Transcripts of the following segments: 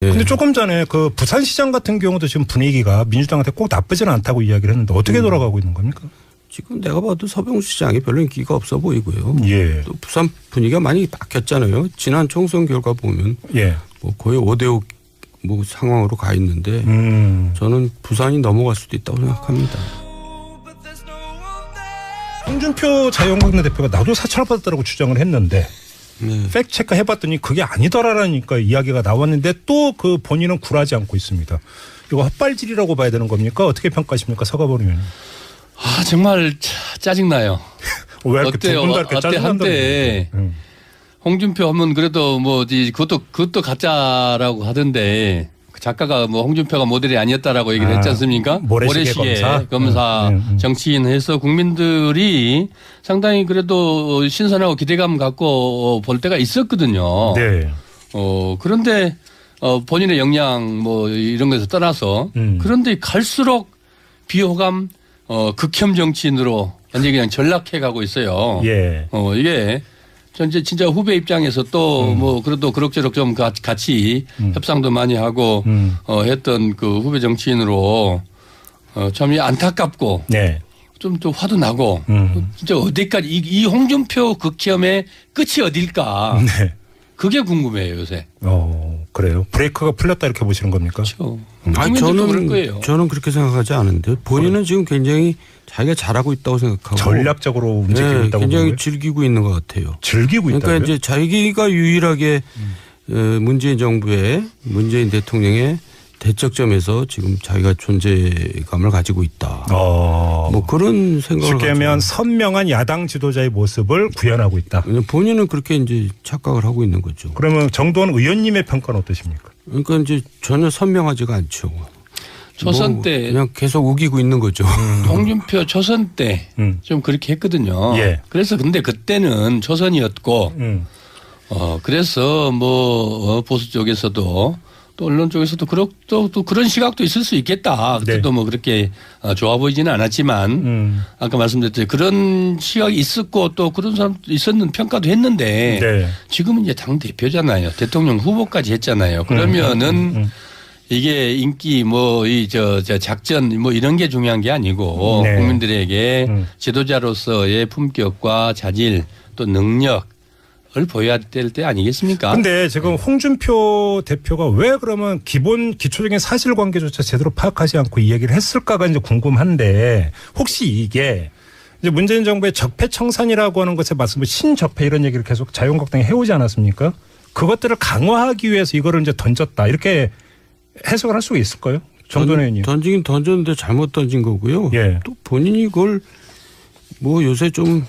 근데 조금 전에 그 부산시장 같은 경우도 지금 분위기가 민주당한테 꼭 나쁘지는 않다고 이야기를 했는데 어떻게 돌아가고 있는 겁니까? 지금 내가 봐도 서병수 시장이 별로 인기가 없어 보이고요. 예. 또 부산 분위기가 많이 바뀌었잖아요. 지난 총선 결과 보면 예. 뭐 거의 5대5 뭐 상황으로 가 있는데 저는 부산이 넘어갈 수도 있다고 생각합니다. 홍준표 자유한국당 대표가 나도 사찰을 받았다고 주장을 했는데 네. 팩트체크 해봤더니 그게 아니더라라니까 이야기가 나왔는데 또 그 본인은 굴하지 않고 있습니다. 이거 헛발질이라고 봐야 되는 겁니까? 어떻게 평가하십니까? 서가본 의원님. 아 정말 짜증나요. 왜 이렇게 두 분 다 이렇게 짜증난다는 한때 홍준표 하면 그래도 뭐 그것도 가짜라고 하던데 작가가 뭐 홍준표가 모델이 아니었다라고 얘기를 했지 않습니까? 모래시계 검사 정치인 해서 국민들이 상당히 그래도 신선하고 기대감 갖고 볼 때가 있었거든요. 네. 그런데 본인의 역량 뭐 이런 것에서 떠나서 그런데 갈수록 비호감 극혐 정치인으로 완전히 그냥 전락해 가고 있어요. 예. 이게 전체 진짜 후배 입장에서 또 뭐 그래도 그럭저럭 좀 같이 협상도 많이 하고 했던 그 후배 정치인으로 참 안타깝고 네. 좀 또 화도 나고 진짜 어디까지 이 홍준표 극혐의 끝이 어딜까? 네. 그게 궁금해요 요새. 그래요. 브레이크가 풀렸다 이렇게 보시는 겁니까? 그렇죠. 아니, 저는 그렇게 생각하지 않은데 본인은 지금 굉장히 자기가 잘하고 있다고 생각하고 전략적으로 움직이고 네, 있다고 굉장히 보고요? 즐기고 있는 것 같아요. 즐기고 있다. 그러니까 이제 자기가 유일하게 문재인 정부의 문재인 대통령의 대척점에서 지금 자기가 존재감을 가지고 있다. 뭐 그런 생각을 쉽게 하면 선명한 야당 지도자의 모습을 구현하고 있다. 본인은 그렇게 이제 착각을 하고 있는 거죠. 그러면 정도원 의원님의 평가는 어떠십니까? 그러니까 이제 전혀 선명하지가 않죠. 초선 때 그냥 계속 우기고 있는 거죠. 홍준표 초선 때 좀 그렇게 했거든요. 예. 그래서 근데 그때는 초선이었고 그래서 뭐 보수 쪽에서도 또 언론 쪽에서도 또 그런 시각도 있을 수 있겠다. 그때도 네. 뭐 그렇게 좋아 보이지는 않았지만 아까 말씀드렸듯이 그런 시각이 있었고 또 그런 사람도 있었는 평가도 했는데 네. 지금은 이제 당 대표잖아요. 대통령 후보까지 했잖아요. 그러면은 이게 인기 뭐 이 저 작전 뭐 이런 게 중요한 게 아니고 네. 국민들에게 지도자로서의 품격과 자질 또 능력을 보여야 될 때 아니겠습니까? 근데 지금 홍준표 대표가 왜 그러면 기초적인 사실관계조차 제대로 파악하지 않고 이 얘기를 했을까가 이제 궁금한데 혹시 이게 이제 문재인 정부의 적폐청산이라고 하는 것에 맞서면 신적폐 이런 얘기를 계속 자유한국당이 해오지 않았습니까? 그것들을 강화하기 위해서 이거를 이제 던졌다 이렇게 해석을 할 수가 있을까요? 정돈 의원님. 던지긴 던졌는데 잘못 던진 거고요. 예. 또 본인이 그걸 뭐 요새 좀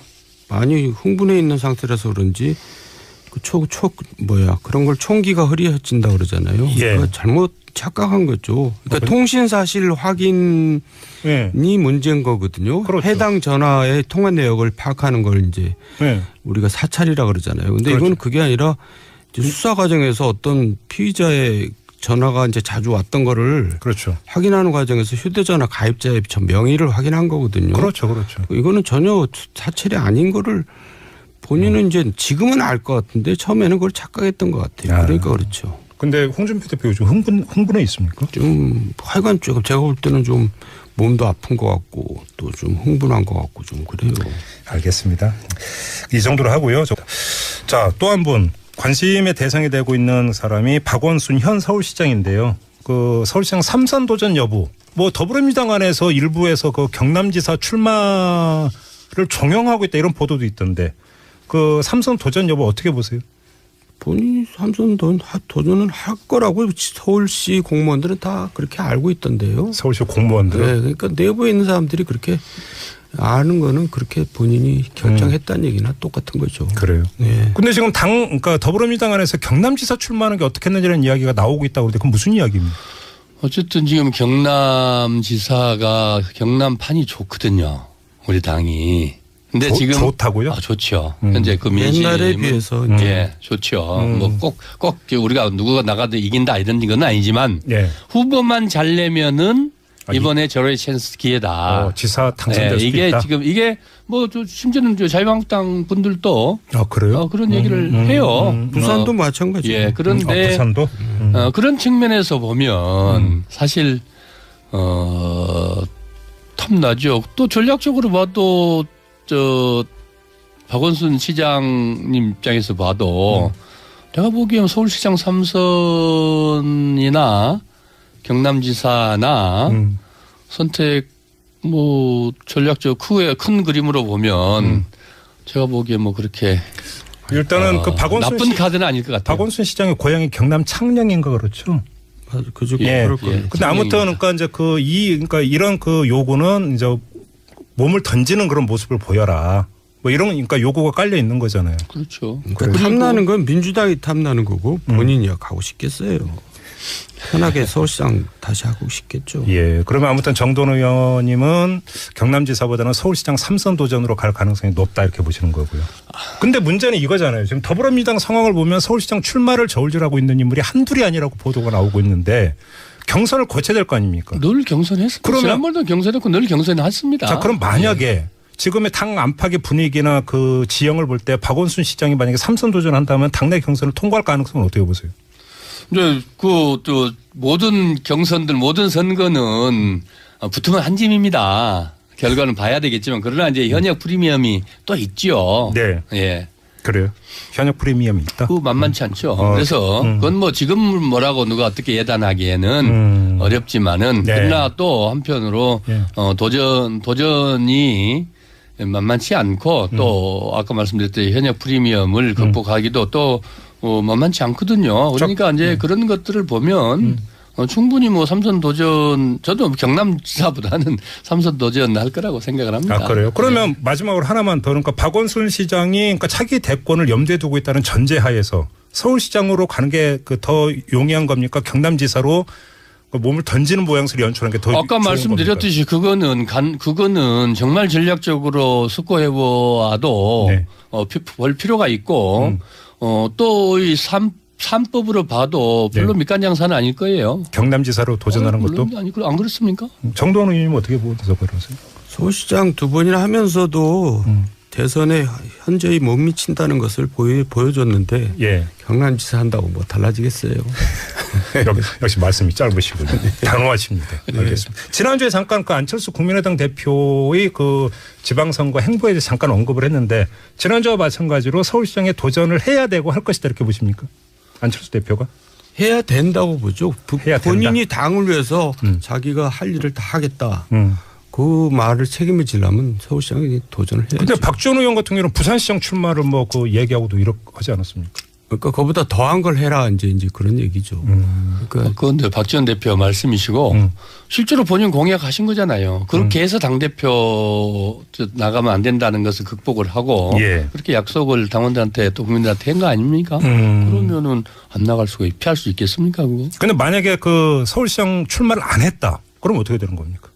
많이 흥분해 있는 상태라서 그런지 그런 걸 총기가 흐려진다 그러잖아요. 예. 그러니까 잘못 착각한 거죠. 그러니까 통신 사실 확인이 문제인 거거든요. 그렇죠. 해당 전화의 통화 내역을 파악하는 걸 이제 우리가 사찰이라 그러잖아요. 근데 그렇죠. 이건 그게 아니라 수사 과정에서 어떤 피의자의 전화가 이제 자주 왔던 거를 그렇죠. 확인하는 과정에서 휴대전화 가입자의 명의를 확인한 거거든요. 그렇죠. 그렇죠. 이거는 전혀 사찰이 아닌 거를 본인은 이제 지금은 알 것 같은데 처음에는 그걸 착각했던 것 같아요. 그러니까 그렇죠. 근데 홍준표 대표 요즘 흥분해 있습니까? 좀 하여간 제가 볼 때는 좀 몸도 아픈 것 같고 또 좀 흥분한 것 같고 좀 그래요. 알겠습니다. 이 정도로 하고요. 자, 또 한 분. 관심의 대상이 되고 있는 사람이 박원순 현 서울시장인데요. 그 서울시장 3선 도전 여부. 뭐 더불어민주당 안에서 일부에서 그 경남지사 출마를 종용하고 있다 이런 보도도 있던데 그 3선 도전 여부 어떻게 보세요? 본인이 3선 도전은 할 거라고 서울시 공무원들은 다 그렇게 알고 있던데요. 서울시 공무원들. 네, 그러니까 내부에 있는 사람들이 그렇게 아는 거는 그렇게 본인이 결정했다는 얘기나 똑같은 거죠. 그래요. 네. 근데 지금 그러니까 더불어민주당 안에서 경남지사 출마하는 게 어떻게 했는지라는 이야기가 나오고 있다고 그러는데 그건 무슨 이야기입니까? 어쨌든 지금 경남지사가 경남판이 좋거든요. 우리 당이. 근데 지금 좋다고요? 좋죠. 현재 그 민심 옛날에 비해서 좋죠. 뭐 꼭 우리가 누구가 나가도 이긴다 이런 건 아니지만 후보만 잘 내면은 이번에 제로의 찬스 기회다. 지사 당선될 수도 이게 있다. 지금 이게 뭐 심지어는 자유한국당 분들도 그래요? 그런 얘기를 해요. 부산도 마찬가지예요. 예, 그런데 부산도 그런 측면에서 보면 사실 탐나죠. 또 전략적으로 봐도 박원순 시장님 입장에서 봐도 내가 보기엔 서울시장 3선이나 경남지사나 선택 뭐 전략적 후에 큰 그림으로 보면 제가 보기에 뭐 그렇게 일단은 그 박원순 나쁜 카드는 아닐 것 같아요. 박원순 시장의 고향이 경남 창녕인가 그렇죠? 그죠. 예. 그럴 거예요. 근데 아무튼 그러니까 이제 그러니까 이런 그 요구는 이제 몸을 던지는 그런 모습을 보여라. 뭐 이런 그러니까 요구가 깔려 있는 거잖아요. 그렇죠. 그러니까 탐나는 건 민주당이 탐나는 거고 본인이 가고 싶겠어요. 편하게 서울시장 다시 하고 싶겠죠. 예. 그러면 아무튼 정돈 의원님은 경남지사보다는 서울시장 3선 도전으로 갈 가능성이 높다 이렇게 보시는 거고요. 근데 문제는 이거잖아요. 지금 더불어민주당 상황을 보면 서울시장 출마를 저울질하고 있는 인물이 한둘이 아니라고 보도가 나오고 있는데 경선을 거쳐야 될 거 아닙니까? 늘 경선했습니다. 그러면- 지난번도 경선했고 늘 경선했습니다. 자, 그럼 만약에 지금의 당 안팎의 분위기나 그 지형을 볼 때 박원순 시장이 만약에 3선 도전한다면 당내 경선을 통과할 가능성은 어떻게 보세요? 네, 또 모든 경선들 모든 선거는 붙으면 한 짐입니다. 결과는 봐야 되겠지만 그러나 이제 현역 프리미엄이 또 있죠. 네. 예. 그래요. 현역 프리미엄이 있다. 그 만만치 않죠. 그래서 그건 뭐 지금 뭐라고 누가 어떻게 예단하기에는 어렵지만은 네. 그러나 또 한편으로 예. 도전이 만만치 않고 또 아까 말씀드렸듯이 현역 프리미엄을 극복하기도 또 만만치 않거든요. 그러니까 이제 그런 것들을 보면 충분히 뭐 삼선 도전 저도 경남지사보다는 삼선 도전 할 거라고 생각을 합니다. 아, 그래요? 그러면 마지막으로 하나만 더 그러니까 박원순 시장이 그러니까 차기 대권을 염두에 두고 있다는 전제하에서 서울시장으로 가는 게 그 더 용이한 겁니까? 경남지사로 몸을 던지는 모양새를 연출하는 게 더 아까 말씀드렸듯이 그거는 정말 전략적으로 숙고해 보아도 네. 볼 필요가 있고 또 이 3법으로 봐도 별로 네. 밑간장사는 아닐 거예요. 경남지사로 도전하는 것도 물론 아니 안 그렇습니까? 정도원 의원님 어떻게 보세요? 그러세요? 서울시장 2번이나 하면서도 대선에 현저히 못 미친다는 것을 보여줬는데 예. 경남지사 한다고 뭐 달라지겠어요. 역시 말씀이 짧으시군요. 단호하십니다. 알겠습니다. 지난주에 잠깐 그 안철수 국민의당 대표의 그 지방선거 행보에 대해서 잠깐 언급을 했는데 지난주와 마찬가지로 서울시장에 도전을 해야 되고 할 것이다 이렇게 보십니까? 안철수 대표가? 해야 된다고 보죠. 해야 본인이 당을 위해서 자기가 할 일을 다 하겠다. 그 말을 책임을 지려면 서울시장이 도전을 해야죠. 근데 박지원 의원 같은 경우는 부산시장 출마를 뭐 그 얘기하고도 이렇게 하지 않았습니까? 그러니까 그보다 더한 걸 해라 이제 그런 얘기죠. 그러니까 그런데 박지원 대표 말씀이시고 실제로 본인 공약하신 거잖아요. 그렇게 해서 당대표 나가면 안 된다는 것을 극복을 하고 예. 그렇게 약속을 당원들한테 또 국민들한테 한 거 아닙니까? 그러면은 안 나갈 수가 피할 수 있겠습니까? 그거? 근데 만약에 그 서울시장 출마를 안 했다. 그럼 어떻게 되는 겁니까?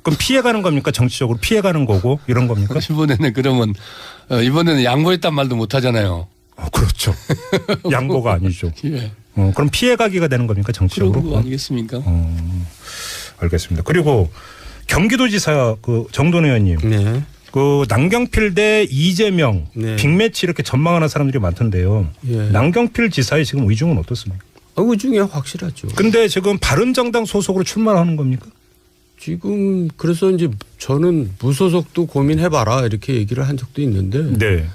그럼 피해가는 겁니까? 정치적으로 피해가는 거고 이런 겁니까? 이번에는 그러면 이번에는 양보했단 말도 못 하잖아요. 그렇죠. 양보가 아니죠. 예. 그럼 피해가기가 되는 겁니까? 정치적으로? 그런 거 아니겠습니까? 알겠습니다. 그리고 경기도지사 그 정돈 의원님. 네. 그 남경필 대 이재명 네. 빅매치 이렇게 전망하는 사람들이 많던데요. 예. 남경필 지사의 지금 의중은 어떻습니까? 의중에 확실하죠. 근데 지금 바른정당 소속으로 출마를 하는 겁니까? 지금 그래서 이제 저는 무소속도 고민해봐라 이렇게 얘기를 한 적도 있는데 네.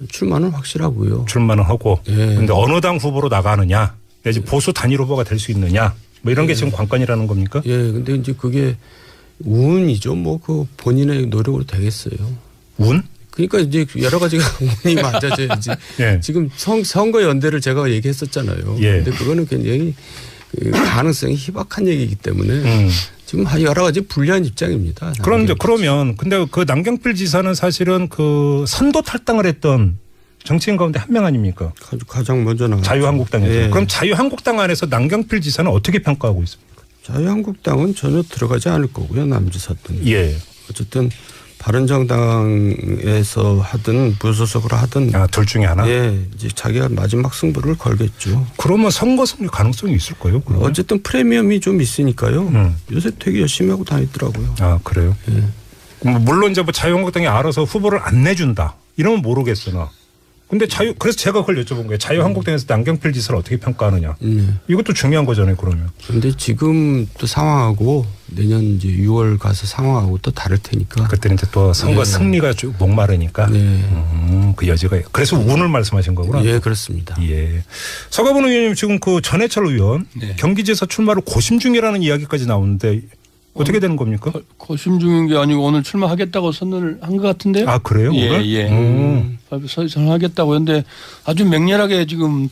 출마는 확실하고요. 출마는 하고. 예. 근데 어느 당 후보로 나가느냐, 내지 보수 단일 후보가 될 수 있느냐, 뭐 이런 게 지금 관건이라는 겁니까? 예, 근데 이제 그게 운이죠. 뭐 그 본인의 노력으로 되겠어요. 운? 그러니까 이제 여러 가지가 운이 맞아져야지. 예. 지금 선거 연대를 제가 얘기했었잖아요. 예. 근데 그거는 굉장히 그 가능성이 희박한 얘기이기 때문에 지금 여러 가지 불리한 입장입니다. 그런데 그러면 근데 그 남경필 지사는 사실은 그 선거 탈당을 했던 정치인 가운데 한 명 아닙니까? 가장 먼저 나왔죠. 자유한국당에서. 예. 그럼 자유한국당 안에서 남경필 지사는 어떻게 평가하고 있습니까? 자유한국당은 전혀 들어가지 않을 거고요. 남지사든. 예. 어쨌든 바른정당에서 하든 무소속으로 하든 둘 중에 하나. 예, 이제 자기가 마지막 승부를 걸겠죠. 그러면 선거 승리 가능성이 있을 거예요. 그러면? 어쨌든 프리미엄이 좀 있으니까요. 요새 되게 열심히 하고 다니더라고요. 아 그래요. 예. 물론 이제 뭐 자유한국당이 알아서 후보를 안 내준다 이러면 모르겠으나. 근데 그래서 제가 그걸 여쭤본 거예요. 자유한국당에서 남경필 지사를 어떻게 평가하느냐. 이것도 중요한 거잖아요. 그러면. 그런데 지금 또 상황하고 내년 이제 6월 가서 상황하고 또 다를 테니까. 그때는 이제 또 선거 승리가 쭉 목마르니까. 그 여지가. 그래서 운을 말씀하신 거구나. 예, 그렇습니다. 예. 서가본 의원님 지금 그 전해철 의원 경기지사 출마를 고심 중이라는 이야기까지 나오는데 어떻게 되는 겁니까? 고심 중인 게 아니고 오늘 출마하겠다고 선언을 한 것 같은데요. 아 그래요? 예, 오늘? 예. 선언하겠다고 했는데 아주 맹렬하게 지금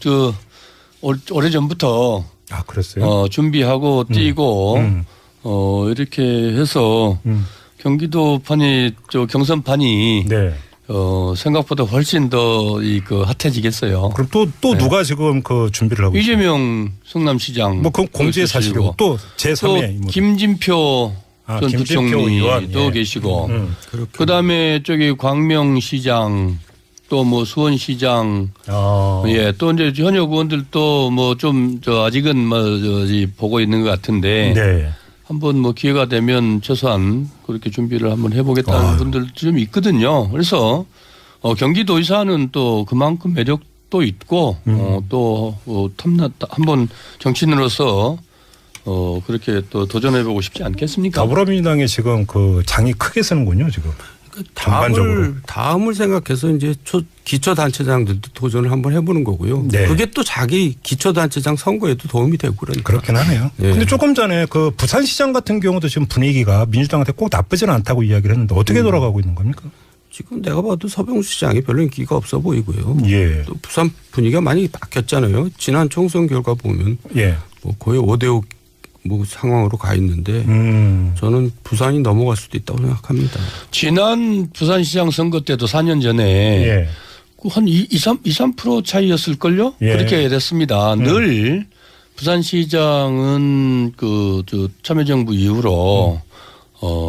오래 전부터 아 그랬어요? 준비하고 뛰고 이렇게 해서 경기도판이 경선판이 네. 생각보다 훨씬 더 그 핫해지겠어요. 그럼 또 누가 지금 그 준비를 하고 있어요? 이재명 성남시장 뭐 그건 공지의 사실이고 또 제3의 또 김진표 전 부총리도 계시고 그다음에 저기 광명시장 또 뭐 수원시장 예, 또 이제 현역 의원들도 뭐 좀 아직은 뭐 보고 있는 것 같은데 네. 한번 뭐 기회가 되면 최소한 그렇게 준비를 한번 해보겠다는 분들도 좀 있거든요. 그래서 경기도의사는 또 그만큼 매력도 있고 또 탐났다 한번 정치인으로서 그렇게 또 도전해보고 싶지 않겠습니까? 더불어민주당에 지금 그 장이 크게 쓰는군요 지금. 전반적으로. 다음을 생각해서 이제 기초단체장들도 도전을 한번 해보는 거고요. 네. 그게 또 자기 기초단체장 선거에도 도움이 되고 그러니까. 그렇긴 하네요. 네. 근데 조금 전에 그 부산시장 같은 경우도 지금 분위기가 민주당한테 꼭 나쁘지는 않다고 이야기를 했는데 어떻게 돌아가고 있는 겁니까? 지금 내가 봐도 서병수 시장이 별로 인기가 없어 보이고요. 예. 또 부산 분위기가 많이 바뀌었잖아요. 지난 총선 결과 보면 뭐 거의 5대5 뭐 상황으로 가 있는데 저는 부산이 넘어갈 수도 있다고 생각합니다. 지난 부산시장 선거 때도 4년 전에 한 2-3% 차이였을걸요? 그렇게 됐습니다. 늘 부산시장은 참여정부 이후로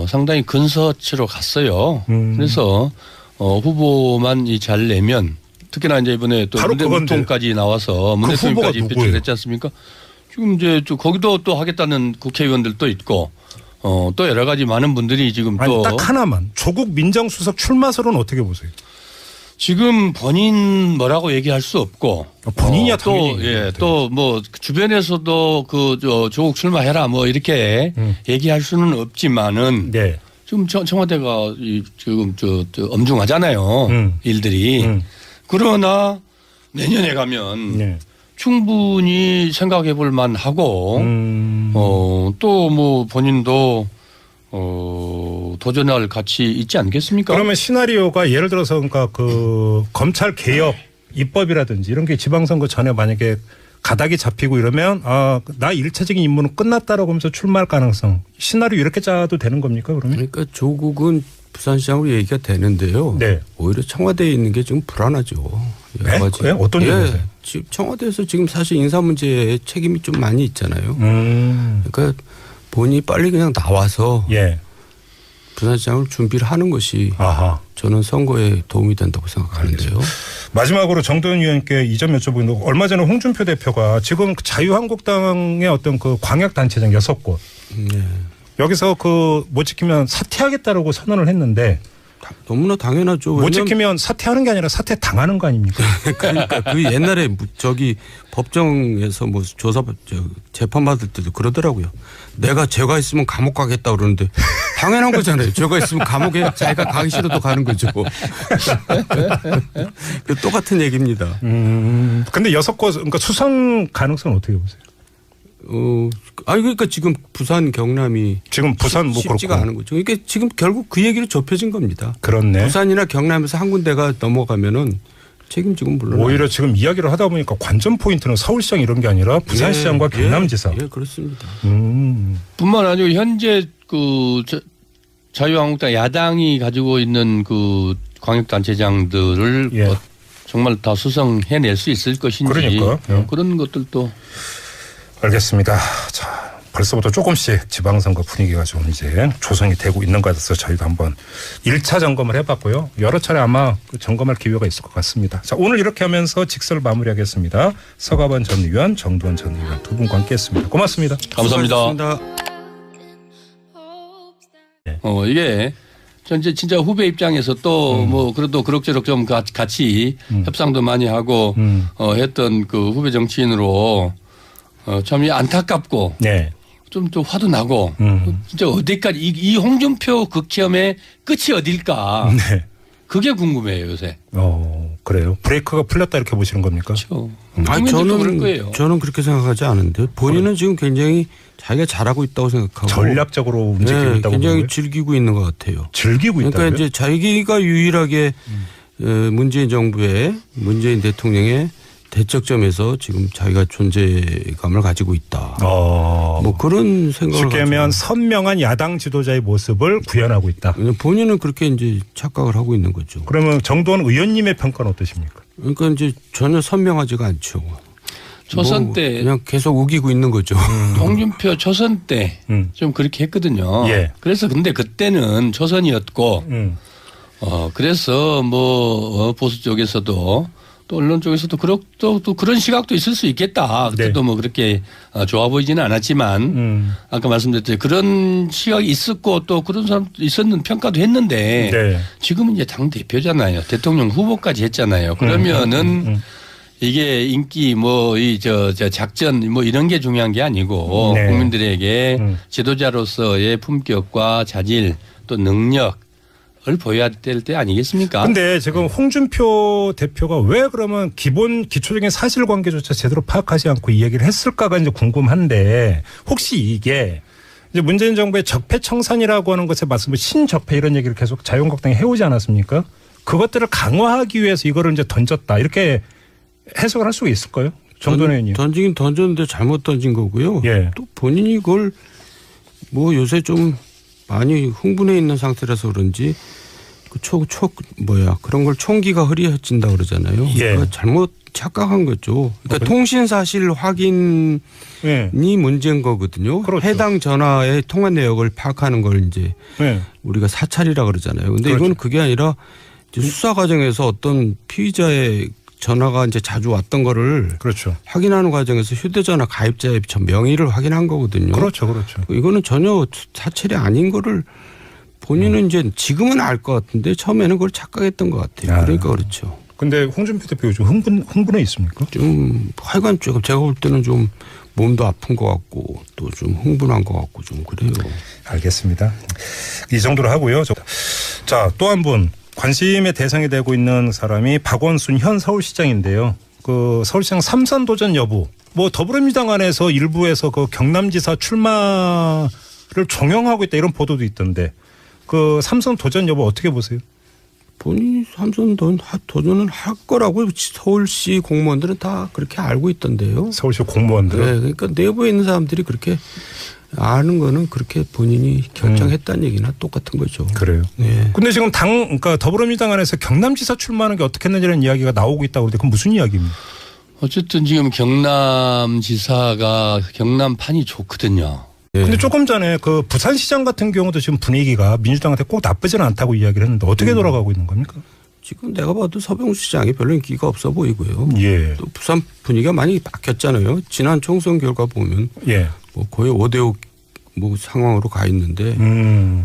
상당히 근서치로 갔어요. 그래서 후보만 잘 내면 특히나 이제 이번에 또 문대통까지 나와서 문대통까지 배치를 했지 않습니까? 지금 이제 거기도 또 하겠다는 국회의원들도 있고 또 여러 가지 많은 분들이 지금 또 딱 하나만 조국 민정수석 출마설은 어떻게 보세요? 지금 본인 뭐라고 얘기할 수 없고 본인이야 당연히 또 뭐 주변에서도 조국 출마해라 뭐 이렇게 얘기할 수는 없지만은 지금 청와대가 지금 엄중하잖아요 일들이 그러나 내년에 가면 충분히 생각해 볼 만하고 또 뭐 본인도 도전할 가치 있지 않겠습니까? 그러면 시나리오가 예를 들어서 그러니까 그 검찰 개혁 입법이라든지 이런 게 지방선거 전에 만약에 가닥이 잡히고 이러면 나 1차적인 임무는 끝났다라고 하면서 출마할 가능성 시나리오 이렇게 짜도 되는 겁니까 그러면? 그러니까 조국은 부산시장으로 얘기가 되는데요. 오히려 청와대에 있는 게 좀 불안하죠. 네? 그래요? 어떤 점에서요? 청와대에서 지금 사실 인사 문제에 책임이 좀 많이 있잖아요. 그러니까 본인이 빨리 그냥 나와서 부산시장을 준비를 하는 것이 저는 선거에 도움이 된다고 생각하는데요. 마지막으로 정도현 의원께 이 점 여쭤보는데 얼마 전에 홍준표 대표가 지금 자유한국당의 어떤 그 광역단체장 6곳 여기서 못 지키면 사퇴하겠다라고 선언을 했는데 너무나 당연하죠. 못 지키면 사퇴하는 게 아니라 사퇴 당하는 거 아닙니까? 그러니까 그 옛날에 법정에서 뭐 재판 받을 때도 그러더라고요. 내가 죄가 있으면 감옥 가겠다 그러는데 당연한 거잖아요. 죄가 있으면 감옥에 자기가 가기 싫어도 가는 거죠. 똑같은 얘기입니다. 근데 6곳 그러니까 수상 가능성은 어떻게 보세요? 그러니까 지금 부산 경남이 지금 부산 쉽지가 않은 거죠. 그러니까 지금 결국 그 얘기로 좁혀진 겁니다. 그렇네. 부산이나 경남에서 한 군데가 넘어가면은 책임지고 물론 오히려 지금 이야기를 하다 보니까 관전 포인트는 서울시장 이런 게 아니라 부산시장과 경남지사. 그렇습니다. 뿐만 아니고 현재 자유한국당 야당이 가지고 있는 광역단체장들을 정말 다 수성해낼 수 있을 것인지 그러니까. 그런 것들도. 알겠습니다. 자, 벌써부터 조금씩 지방선거 분위기가 좀 이제 조성이 되고 있는 것 같아서 저희도 한번 1차 점검을 해봤고요. 여러 차례 아마 점검할 기회가 있을 것 같습니다. 자, 오늘 이렇게 하면서 직설을 마무리하겠습니다. 서가번 전 의원, 정두원 전 의원 두 분과 함께했습니다. 고맙습니다. 감사합니다. 이게 진짜 후배 입장에서 또 뭐 그래도 그럭저럭 좀 같이 협상도 많이 하고 했던 그 후배 정치인으로 참 안타깝고 네. 좀 화도 나고 진짜 어디까지 이 홍준표 극혐의 끝이 어딜까? 네. 그게 궁금해요 요새. 그래요. 브레이크가 풀렸다 이렇게 보시는 겁니까? 그렇죠. 저는 그렇게 생각하지 않은데 본인은 지금 굉장히 자기가 잘하고 있다고 생각하고 전략적으로 움직이고 있다고 굉장히 보고요? 즐기고 있는 것 같아요. 즐기고 있다고요? 그러니까 이제 자기가 유일하게 문재인 정부의 문재인 대통령의 대척점에서 지금 자기가 존재감을 가지고 있다. 뭐 그런 생각을 쉽게 하면 선명한 야당 지도자의 모습을 구현하고 있다. 본인은 그렇게 이제 착각을 하고 있는 거죠. 그러면 정두원 의원님의 평가는 어떠십니까? 그러니까 이제 전혀 선명하지가 않죠. 초선 때 그냥 계속 우기고 있는 거죠. 홍준표 초선 때 좀 그렇게 했거든요. 예. 그래서 근데 그때는 초선이었고 그래서 뭐 보수 쪽에서도 또 언론 쪽에서도 또 그런 시각도 있을 수 있겠다. 그때도 네. 뭐 그렇게 좋아 보이지는 않았지만 아까 말씀드렸듯이 그런 시각이 있었고 또 그런 사람도 있었는 평가도 했는데 네. 지금은 이제 당 대표잖아요. 대통령 후보까지 했잖아요. 그러면은 이게 인기 뭐 이 저 작전 뭐 이런 게 중요한 게 아니고 네. 국민들에게 지도자로서의 품격과 자질 또 능력 을 보여야 될 때 아니겠습니까? 근데 지금 홍준표 대표가 왜 그러면 기초적인 사실관계조차 제대로 파악하지 않고 이 얘기를 했을까가 이제 궁금한데 혹시 이게 이제 문재인 정부의 적폐청산이라고 하는 것에 맞서 신적폐 이런 얘기를 계속 자유한국당이 해오지 않았습니까? 그것들을 강화하기 위해서 이거를 이제 던졌다 이렇게 해석을 할 수가 있을까요? 정도원 의원님. 던지긴 던졌는데 잘못 던진 거고요. 예. 또 본인이 그걸 뭐 요새 좀 많이 흥분해 있는 상태라서 그런지 그런 걸 총기가 흐릿해진다 그러잖아요. 예. 그러니까 잘못 착각한 거죠. 그러니까 통신 사실 확인이 문제인 거거든요. 그렇죠. 해당 전화의 통화 내역을 파악하는 걸 이제 우리가 사찰이라 그러잖아요. 근데 이건 그게 아니라 이제 수사 과정에서 어떤 피의자의 전화가 이제 자주 왔던 거를 확인하는 과정에서 휴대전화 가입자의 명의를 확인한 거거든요. 그렇죠. 이거는 전혀 사찰이 아닌 거를 본인은 이제 지금은 알 것 같은데 처음에는 그걸 착각했던 것 같아요. 그러니까 그렇죠. 근데 홍준표 대표 요즘 흥분해 있습니까? 좀 하여간 조금 제가 볼 때는 좀 몸도 아픈 것 같고 또 좀 흥분한 것 같고 좀 그래요. 알겠습니다. 이 정도로 하고요. 자, 또 한 분. 관심의 대상이 되고 있는 사람이 박원순 현 서울시장인데요. 그 서울시장 3선 도전 여부. 뭐 더불어민주당 안에서 일부에서 그 경남지사 출마를 종용하고 있다 이런 보도도 있던데 그 3선 도전 여부 어떻게 보세요? 본인이 3선 도전은 할 거라고 서울시 공무원들은 다 그렇게 알고 있던데요. 서울시 공무원들은? 네. 그러니까 내부에 있는 사람들이 그렇게 아는 거는 그렇게 본인이 결정했다는 얘기나 똑같은 거죠. 그래요. 네. 근데 지금 그러니까 더불어민주당 안에서 경남지사 출마하는 게 어떻게 했는지라는 이야기가 나오고 있다고 그러는데 그건 무슨 이야기입니까? 어쨌든 지금 경남지사가 경남판이 좋거든요. 근데 조금 전에 그 부산시장 같은 경우도 지금 분위기가 민주당한테 꼭 나쁘지는 않다고 이야기를 했는데 어떻게 돌아가고 있는 겁니까? 지금 내가 봐도 서병수 시장이 별로 인기가 없어 보이고요. 예. 또 부산 분위기가 많이 바뀌었잖아요. 지난 총선 결과 보면 뭐 거의 5대5 뭐 상황으로 가 있는데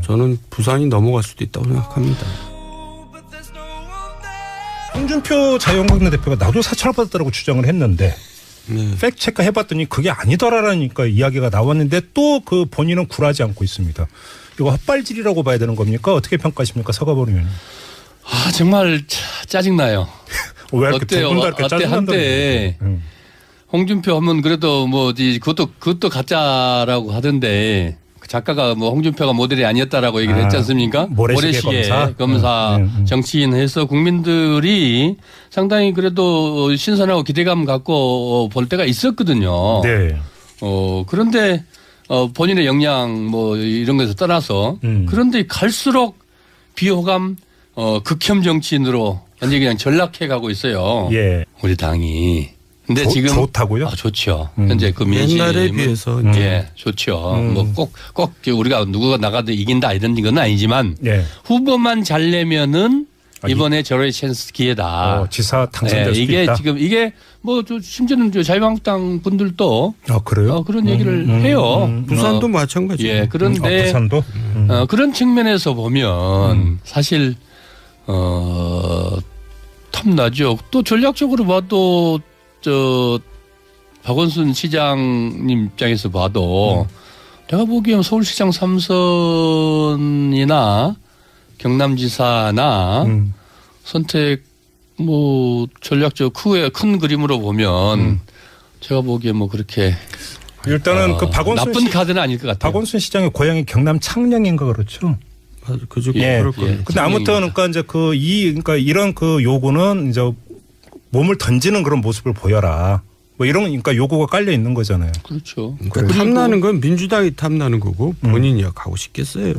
저는 부산이 넘어갈 수도 있다고 생각합니다. 홍준표 자유한국당 대표가 나도 사찰받았다고 주장을 했는데 팩트체크 해봤더니 그게 아니더라라니까 이야기가 나왔는데 또 그 본인은 굴하지 않고 있습니다. 이거 헛발질이라고 봐야 되는 겁니까? 어떻게 평가하십니까? 서가번 의원님. 정말 짜증나요. 왜 이렇게 두 분 다 이렇게 짜증난다고. 한때 홍준표 하면 그래도 뭐 그것도 가짜라고 하던데 작가가 뭐 홍준표가 모델이 아니었다라고 얘기를 했지 않습니까? 모래시계 검사 정치인 해서 국민들이 상당히 그래도 신선하고 기대감 갖고 볼 때가 있었거든요. 네. 그런데 본인의 역량 뭐 이런 것에서 떠나서 그런데 갈수록 비호감 극혐 정치인으로 완전히 그냥 전락해 가고 있어요. 예. 우리 당이 근데 지금 좋다고요? 좋죠. 현재 그 민심은 옛날에 비해서 예, 좋죠. 뭐 꼭 우리가 누구가 나가도 이긴다 이런 건 아니지만 예. 후보만 잘 내면은 이번에 저의 찬스 기회다. 지사 당선될 수도 이게 있다. 지금 이게 뭐 심지어는 자유한국당 분들도 그래요? 그런 얘기를 해요. 부산도 마찬가지죠. 예, 그런데 부산도 그런 측면에서 보면 사실 탐나죠. 또 전략적으로 봐도 박원순 시장님 입장에서 봐도 내가 보기엔 서울시장 3선이나 경남지사나 선택 뭐 전략적 후에 큰 그림으로 보면 제가 보기에 뭐 그렇게 일단은 그 박원순 나쁜 카드는 아닐 것 같아요. 박원순 시장의 고향이 경남 창녕인가 그렇죠. 그죠. 그럴 거예요. 근데 아무튼 그러니까 이제 그러니까 이런 그 요구는 이제 몸을 던지는 그런 모습을 보여라. 뭐 이런 그러니까 요구가 깔려 있는 거잖아요. 그렇죠. 탐나는 건 민주당이 탐나는 거고 본인이 가고 싶겠어요.